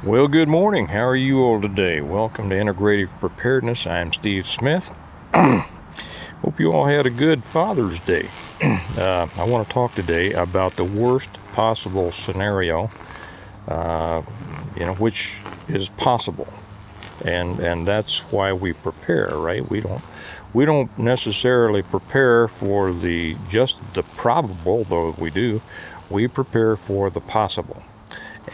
Well, good morning. How are you all today? Welcome to Integrative Preparedness. I'm Steve Smith. Hope you all had a good Father's Day. I want to talk today about the worst possible scenario, which is possible, and that's why we prepare, right? We don't necessarily prepare for just the probable, though we do. We prepare for the possible.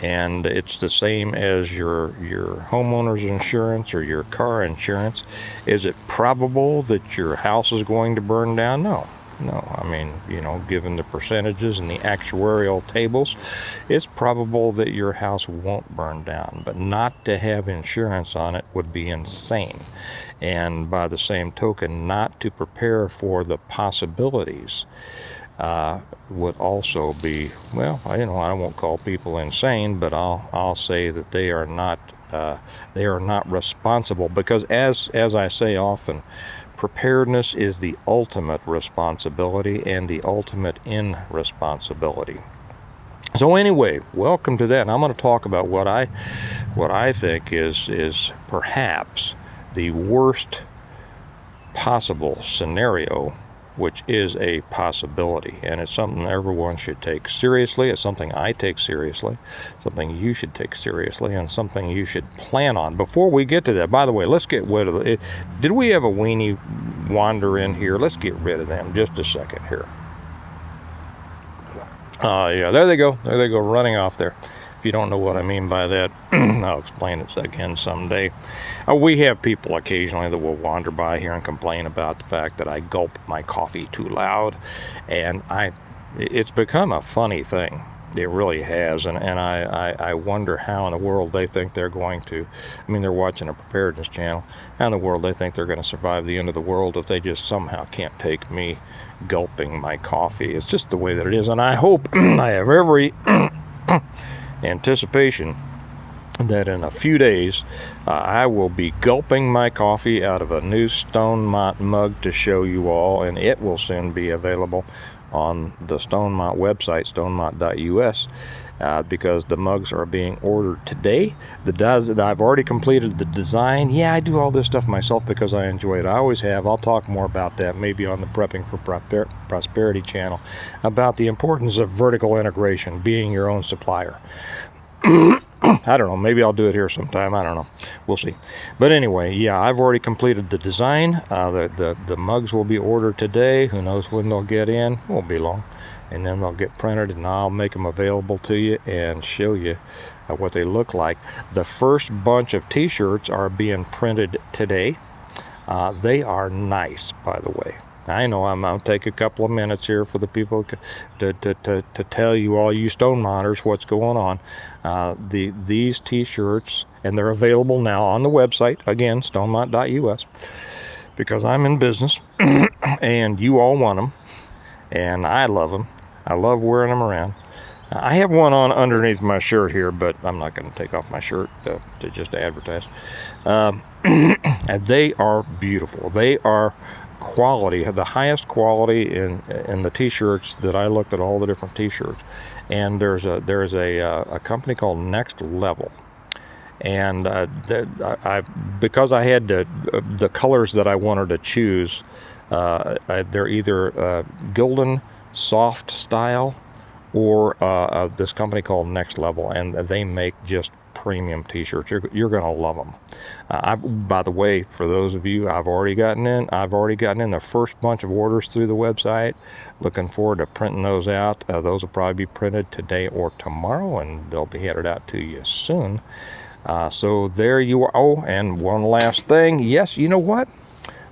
And it's the same as your homeowner's insurance or your car insurance. Is it probable that your house is going to burn down? No. I mean, given the percentages and the actuarial tables, it's probable that your house won't burn down. But not to have insurance on it would be insane. And by the same token, not to prepare for the possibilities would also be, well, I won't call people insane, but I'll say that they are not responsible, because as I say often, preparedness is the ultimate responsibility and the ultimate irresponsibility. So anyway, welcome to that. And I'm going to talk about what I think is perhaps the worst possible scenario, which is a possibility, and it's something everyone should take seriously. It's something I take seriously, something you should take seriously, and something you should plan on. Before we get to that, by the way, let's get rid of it. Did we have a weenie wander in here? Let's get rid of them just a second here. Yeah, there they go running off there. If you don't know what I mean by that, I'll explain it again someday. We have people occasionally that will wander by here and complain about the fact that I gulp my coffee too loud, and it's become a funny thing. It really has, and I wonder how in the world they think they're going to, they're watching a preparedness channel, how in the world they think they're going to survive the end of the world if they just somehow can't take me gulping my coffee. It's just the way that it is, and I hope I have every anticipation that in a few days I will be gulping my coffee out of a new Stonemont mug to show you all, and it will soon be available on the Stonemont website, stonemont.us, because the mugs are being ordered today. I've already completed the design. Yeah, I do all this stuff myself because I enjoy it. I always have. I'll talk more about that maybe on the Prepping for Prosperity channel, about the importance of vertical integration, being your own supplier. I don't know, maybe I'll do it here sometime. I don't know, we'll see. But anyway, yeah, I've already completed the design. The mugs will be ordered today. Who knows when they'll get in? Won't be long. And then they'll get printed, and I'll make them available to you and show you what they look like. The first bunch of t-shirts are being printed today. They are nice, by the way. I know I'll take a couple of minutes here for the people to tell you, all you Stonemonters, what's going on. These t-shirts, and they're available now on the website, again, stonemont.us, because I'm in business, and you all want them, and I love them. I love wearing them around. I have one on underneath my shirt here, but I'm not going to take off my shirt to just advertise. And they are beautiful. They are quality, have the highest quality in the t-shirts that I looked at, all the different t-shirts. And there's a company called Next Level, and because I had the colors that I wanted to choose, they're either golden soft style or this company called Next Level, and they make just premium t-shirts. You're going to love them. By the way, for those of you, I've already gotten in the first bunch of orders through the website. Looking forward to printing those out. Those will probably be printed today or tomorrow, and they'll be headed out to you soon. So there you are. Oh, and one last thing. Yes, you know what?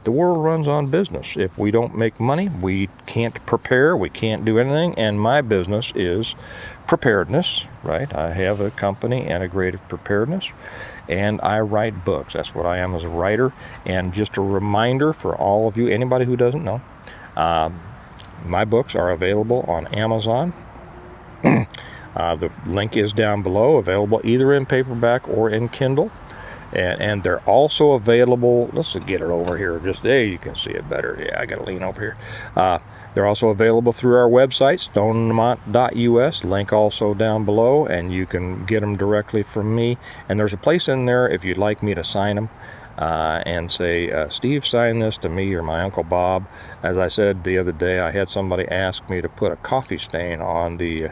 The world runs on business. If we don't make money, we can't prepare, we can't do anything, and my business is preparedness, right? I have a company, Integrative Preparedness, and I write books. That's what I am, as a writer. And just a reminder for all of you, anybody who doesn't know, my books are available on Amazon. The link is down below, available either in paperback or in Kindle. And they're also available, let's get it over here, just there you can see it better. Yeah, I gotta lean over here. They're also available through our website, stonemont.us, link also down below, and you can get them directly from me. And there's a place in there if you'd like me to sign them. And say, Steve, sign this to me or my Uncle Bob. As I said the other day, I had somebody ask me to put a coffee stain on the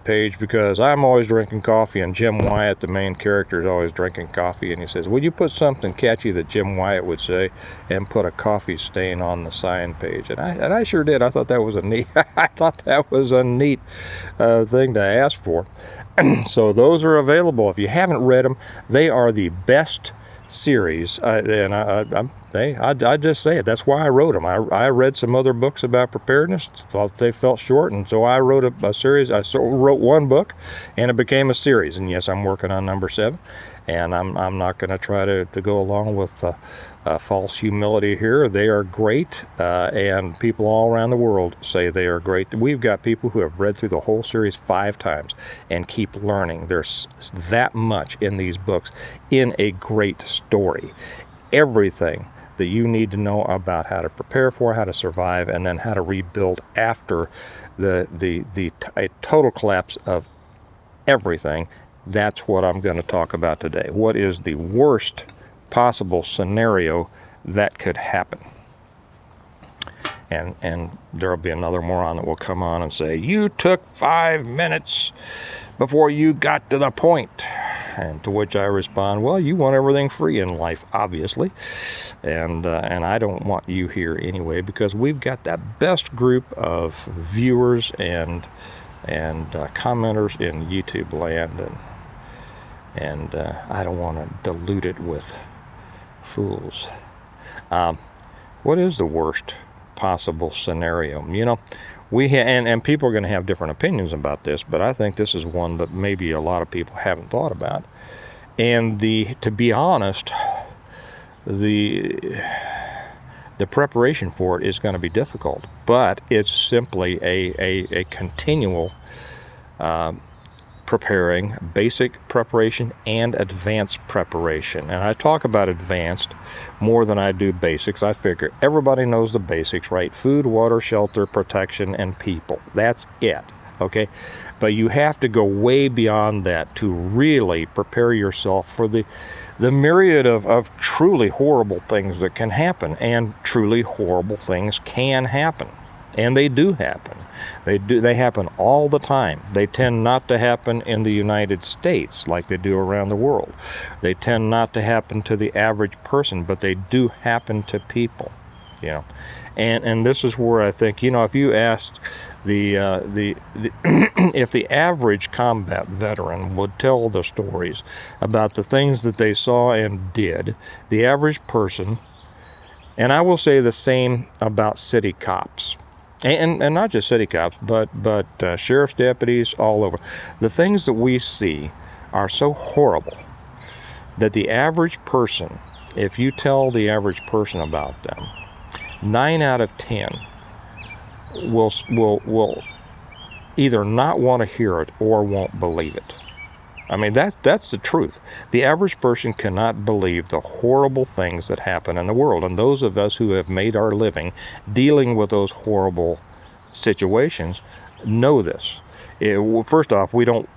page because I'm always drinking coffee, and Jim Wyatt, the main character, is always drinking coffee, and he says, would you put something catchy that Jim Wyatt would say and put a coffee stain on the sign page? And I sure did. I thought that was a neat thing to ask for. So those are available. If you haven't read them, they are the best series, I just say it. That's why I wrote them. I read some other books about preparedness, thought they felt short, and so I wrote a series. I wrote one book, and it became a series. And yes, I'm working on number 7, and I'm not going to try to go along with false humility here. They are great, and people all around the world say they are great. We've got people who have read through the whole series 5 times and keep learning. There's that much in these books in a great story. Everything that you need to know about how to prepare for, how to survive, and then how to rebuild after a total collapse of everything. That's what I'm going to talk about today. What is the worst possible scenario that could happen? And there'll be another moron that will come on and say, you took 5 minutes before you got to the point. And to which I respond, well, you want everything free in life, obviously. And I don't want you here anyway, because we've got the best group of viewers and commenters in YouTube land. And I don't want to dilute it with fools. What is the worst possible scenario? You know, and people are going to have different opinions about this, but I think this is one that maybe a lot of people haven't thought about. And to be honest, the preparation for it is going to be difficult, but it's simply a continual preparing, basic preparation and advanced preparation. And I talk about advanced more than I do basics. I figure everybody knows the basics, right? Food, water, shelter, protection, and people. That's it, okay? But you have to go way beyond that to really prepare yourself for the myriad of truly horrible things that can happen. And truly horrible things can happen. And they do happen. They happen all the time. They tend not to happen in the United States like they do around the world. They tend not to happen to the average person, but they do happen to people, you know. And this is where I think, you know, if you asked if the average combat veteran would tell the stories about the things that they saw and did, the average person, and I will say the same about city cops. And not just city cops, but sheriff's deputies all over. The things that we see are so horrible that the average person, if you tell the average person about them, 9 out of 10 will either not want to hear it or won't believe it. I mean, that's the truth. The average person cannot believe the horrible things that happen in the world. And those of us who have made our living dealing with those horrible situations know this. First off, we don't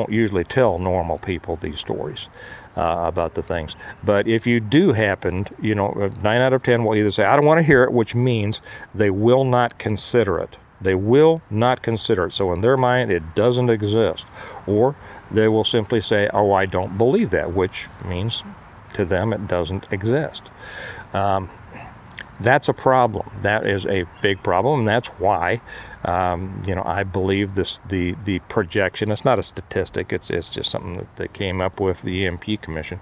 usually tell normal people these stories about the things. But if you do happen, you know, 9 out of 10 will either say, I don't want to hear it, which means they will not consider it. They will not consider it. So in their mind, it doesn't exist. Or they will simply say, oh, I don't believe that, which means to them it doesn't exist. That's a problem. That is a big problem, and that's why, you know, I believe the projection. It's not a statistic. It's just something that they came up with, the EMP Commission,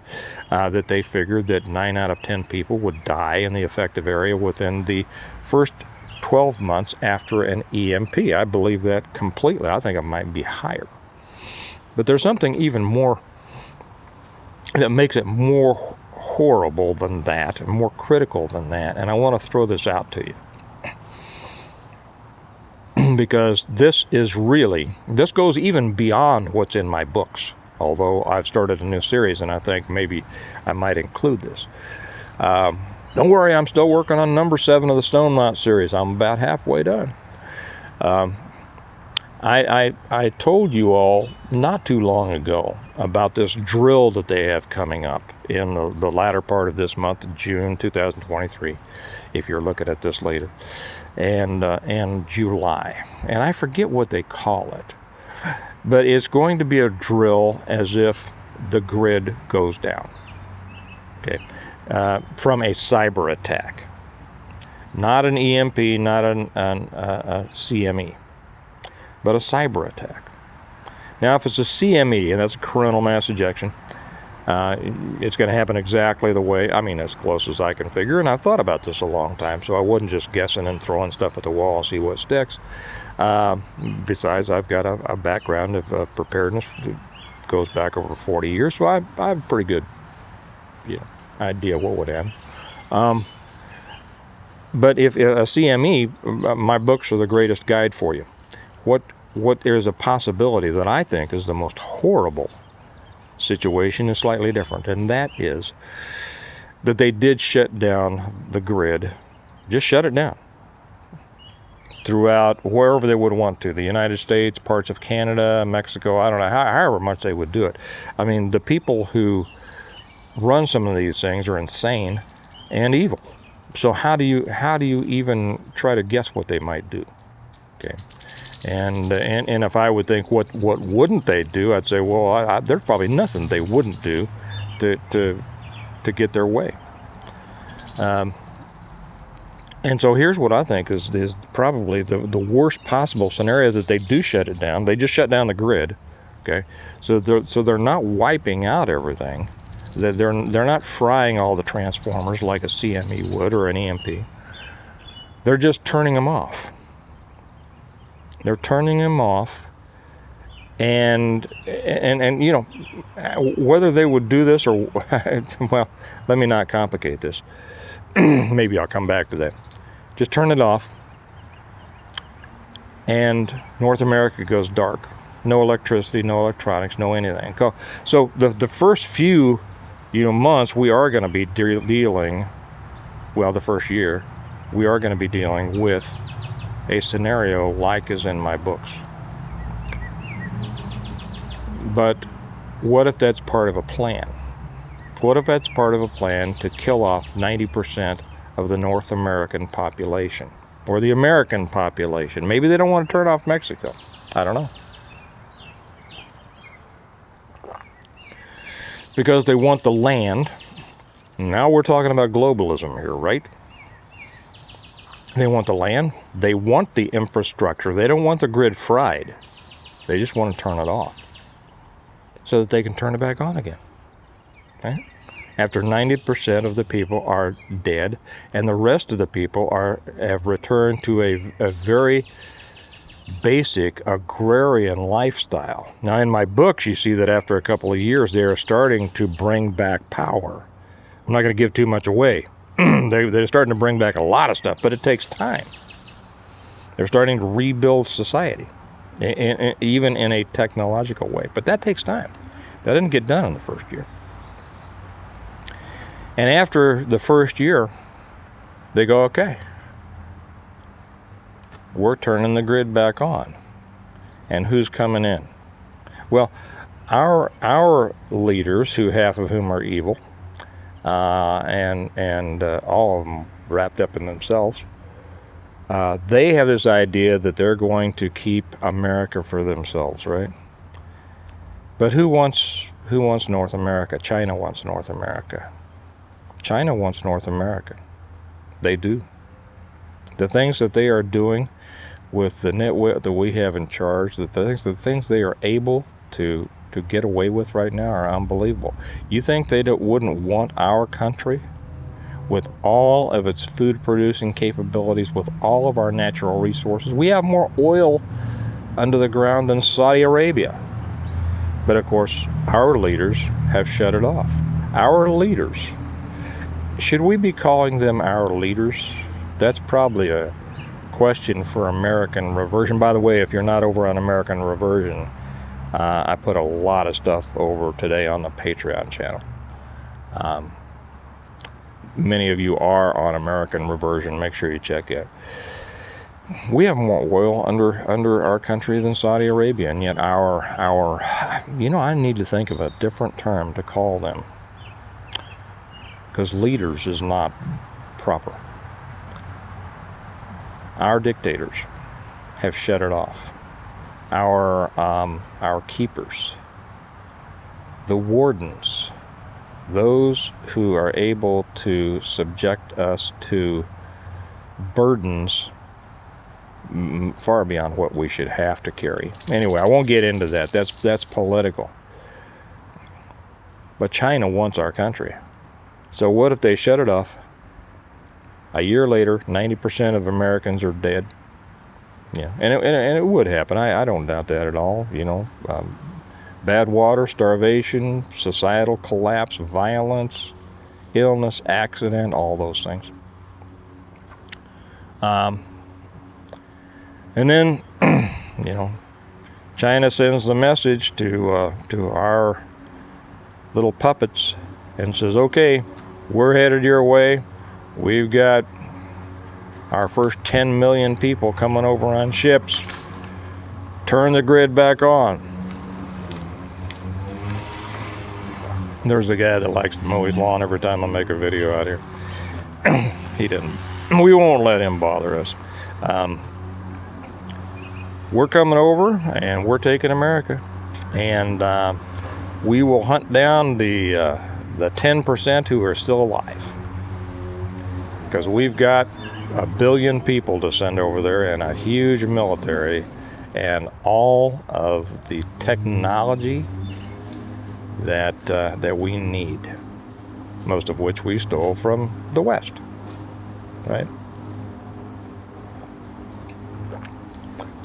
that they figured that 9 out of 10 people would die in the affected area within the first 12 months after an EMP. I believe that completely. I think it might be higher. But there's something even more that makes it more horrible than that, and more critical than that, and I want to throw this out to you. Because this goes even beyond what's in my books, although I've started a new series, and I think maybe I might include this. Don't worry, I'm still working on number 7 of the Stonemont series. I'm about halfway done. I told you all not too long ago about this drill that they have coming up in the latter part of this month, June 2023, if you're looking at this later, and July. And I forget what they call it, but it's going to be a drill as if the grid goes down, okay, from a cyber attack. Not an EMP, not a CME, but a cyber attack. Now, if it's a CME, and that's a coronal mass ejection, it's going to happen exactly the way, as close as I can figure, and I've thought about this a long time, so I wasn't just guessing and throwing stuff at the wall and see what sticks. Besides, I've got a background of preparedness that goes back over 40 years, so I have a pretty good idea what would happen. But if a CME, my books are the greatest guide for you. What there's a possibility that I think is the most horrible situation is slightly different, and that is that they did shut down the grid, just shut it down throughout wherever they would want to, the United States, parts of Canada, Mexico, I don't know, however much they would do it. The people who run some of these things are insane and evil. So how do you even try to guess what they might do? Okay. And if I would think what wouldn't they do, I'd say, well, there's probably nothing they wouldn't do to get their way. And so here's what I think is probably the worst possible scenario, that they do shut it down. They just shut down the grid, okay? So they're not wiping out everything. They're not frying all the transformers like a CME would or an EMP. They're just turning them off. They're turning them off, and whether they would do this or well, let me not complicate this. Maybe I'll come back to that. Just turn it off, and North America goes dark. No electricity, no electronics, no anything. So the first few months we are going to be dealing, well, the first year we are going to be dealing with a scenario like is in my books. But what if that's part of a plan? What if that's part of a plan to kill off 90% of the North American population, or the American population? Maybe they don't want to turn off Mexico. I don't know. Because they want the land. Now we're talking about globalism here, right? They want the land. They want the infrastructure. They don't want the grid fried. They just want to turn it off so that they can turn it back on again. Okay? After 90% of the people are dead, and the rest of the people have returned to a very basic agrarian lifestyle. Now, in my books, you see that after a couple of years, they are starting to bring back power. I'm not going to give too much away. They're starting to bring back a lot of stuff, but it takes time. They're starting to rebuild society, even in a technological way. But that takes time. That didn't get done in the first year. And after the first year, they go, okay, we're turning the grid back on. And who's coming in? Well, our leaders, who half of whom are evil, and all of them wrapped up in themselves, they have this idea that they're going to keep America for themselves, right? But who wants North America? China wants North America. China wants North America. They do. The things that they are doing with the nitwit that we have in charge, the things they are able to get away with right now are unbelievable. You think they wouldn't want our country, with all of its food producing capabilities, with all of our natural resources? We have more oil under the ground than Saudi Arabia. But of course, our leaders have shut it off. Our leaders. Should we be calling them our leaders? That's probably a question for American Reversion. By the way, if you're not over on American Reversion, I put a lot of stuff over today on the Patreon channel. Many of you are on American Reversion. Make sure you check it. we have more oil under our country than Saudi Arabia, and yet our I need to think of a different term to call them, because leaders is not proper. Our dictators have shut it off. Our keepers, the wardens, those who are able to subject us to burdens far beyond what we should have to carry. Anyway, I won't get into that. That's political. But China wants our country. So what if they shut it off? A year later, 90% of Americans are dead. Yeah, and it would happen. I don't doubt that at all. Bad water, starvation, societal collapse, violence, illness, accident, all those things. And then, China sends the message to our little puppets and says, okay, we're headed your way. We've got our first 10 million people coming over on ships. Turn the grid back on. There's a guy that likes to mow his lawn every time I make a video out here. He didn't. We won't let him bother us. We're coming over and we're taking America. And we will hunt down the 10% who are still alive. Because we've got 1 billion people to send over there and a huge military and all of the technology that we need, most of which we stole from the West, right?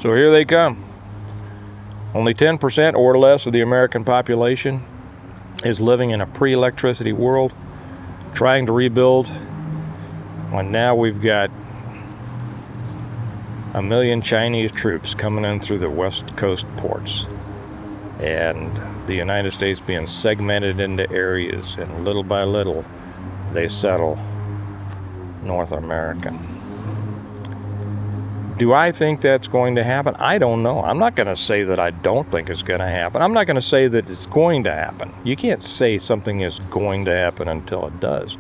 So here they come. Only 10% or less of the American population is living in a pre-electricity world, trying to rebuild. And now we've got 1 million Chinese troops coming in through the West Coast ports. And the United States being segmented into areas, and little by little, they settle North America. Do I think that's going to happen? I don't know. I'm not going to say that I don't think it's going to happen. I'm not going to say that it's going to happen. You can't say something is going to happen until it does.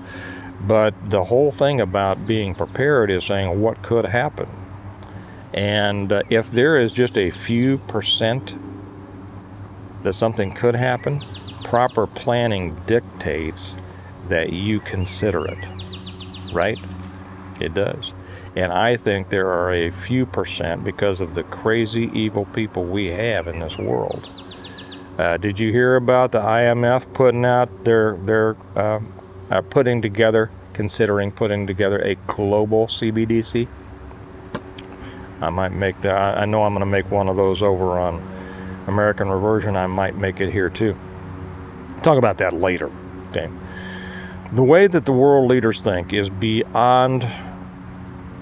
But the whole thing about being prepared is saying what could happen. And if there is just a few percent that something could happen, proper planning dictates that you consider it, right? It does. And I think there are a few percent because of the crazy, evil people we have in this world. Did you hear about the IMF putting out their considering putting together a global CBDC? I might make that. I know I'm going to make one of those over on American Reversion. I might make it here too. Talk about that later. Okay. The way that the world leaders think is beyond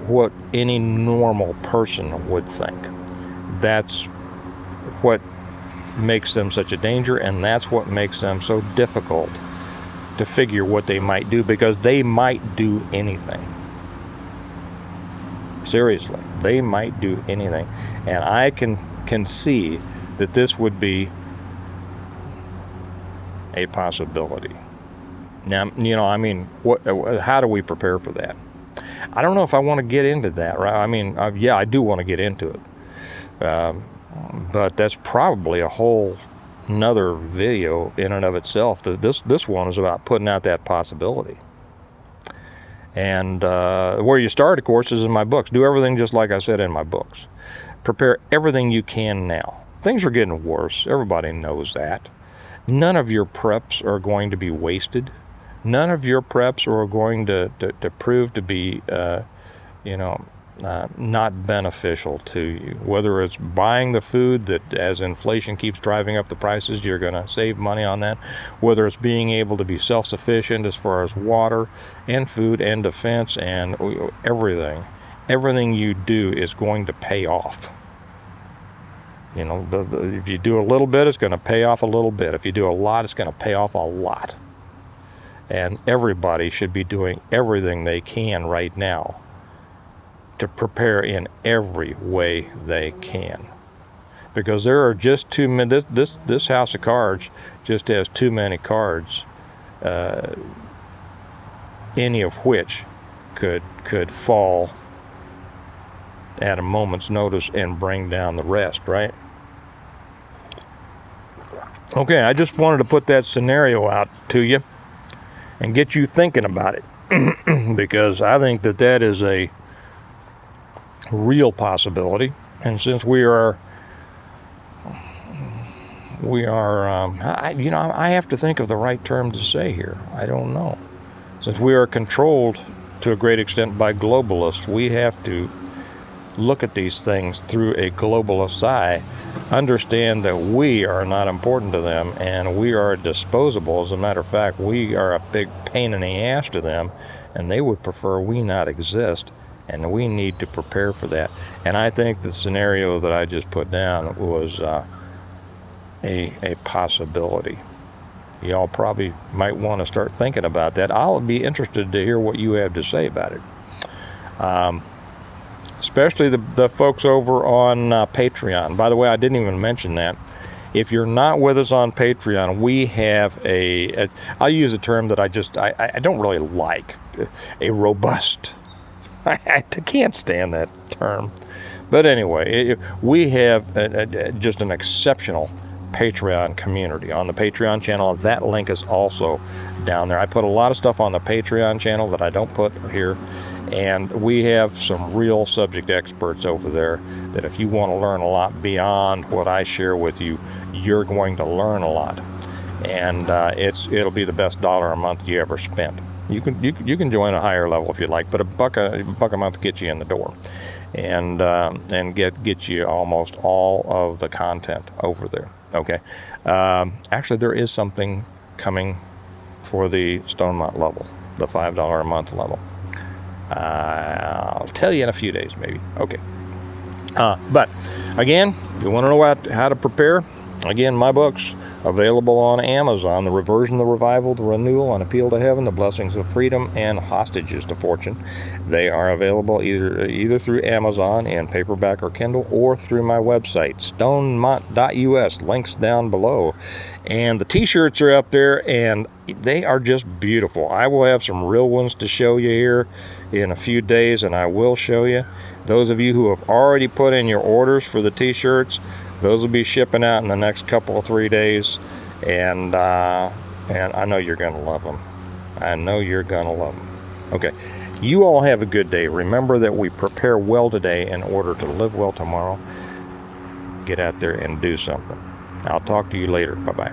what any normal person would think. That's what makes them such a danger, and that's what makes them so difficult to figure what they might do, because they might do anything. Seriously, they might do anything. And I can see that this would be a possibility. Now, how do we prepare for that? I don't know if I want to get into that, right? I mean, I do want to get into it. But that's probably a whole another video in and of itself. This one is about putting out that possibility. And where you start, of course, is in my books. Do everything just like I said in my books. Prepare everything you can now. Things are getting worse. Everybody knows that. None of your preps are going to be wasted. None of your preps are going to prove to be, not beneficial to you. Whether it's buying the food that, as inflation keeps driving up the prices, you're going to save money on that. Whether it's being able to be self-sufficient as far as water and food and defense and everything. Everything you do is going to pay off. If you do a little bit, it's going to pay off a little bit. If you do a lot, it's going to pay off a lot. And everybody should be doing everything they can right now to prepare in every way they can, because there are just too many. This house of cards just has too many cards, any of which could fall at a moment's notice and bring down the rest, right? Okay, I just wanted to put that scenario out to you and get you thinking about it, because I think that is a real possibility. And since we are I have to think of the right term to say here. I don't know. Since we are controlled to a great extent by globalists, we have to look at these things through a globalist eye, understand that we are not important to them and we are disposable. As a matter of fact, we are a big pain in the ass to them, and they would prefer we not exist, and we need to prepare for that. And I think the scenario that I just put down was a possibility. Y'all probably might want to start thinking about that. I'll be interested to hear what you have to say about it. Especially the folks over on Patreon. By the way, I didn't even mention that. If you're not with us on Patreon, we have I'll use a term that I don't really like, a robust. I can't stand that term. But anyway, we have just an exceptional Patreon community on the Patreon channel. That link is also down there. I put a lot of stuff on the Patreon channel that I don't put here. And we have some real subject experts over there that if you want to learn a lot beyond what I share with you, you're going to learn a lot. And it'll be the best $1 a month you ever spent. You can join a higher level if you like, but a buck a month gets you in the door, and get you almost all of the content over there. Okay. Actually, there is something coming for the Stonemont level, the $5 a month level. I'll tell you in a few days, maybe. Okay. But again, if you want to know how to prepare, again, my books available on Amazon: The Reversion, The Revival, The Renewal, An Appeal to Heaven, The Blessings of Freedom, and Hostages to Fortune. They are available either through Amazon in paperback or Kindle, or through my website, stonemont.us. Links down below. And the t-shirts are up there, and they are just beautiful. I will have some real ones to show you here in a few days, and I will show you. Those of you who have already put in your orders for the t-shirts, those will be shipping out in the next couple of 3 days, and I know you're going to love them. I know you're going to love them. Okay, you all have a good day. Remember that we prepare well today in order to live well tomorrow. Get out there and do something. I'll talk to you later. Bye-bye.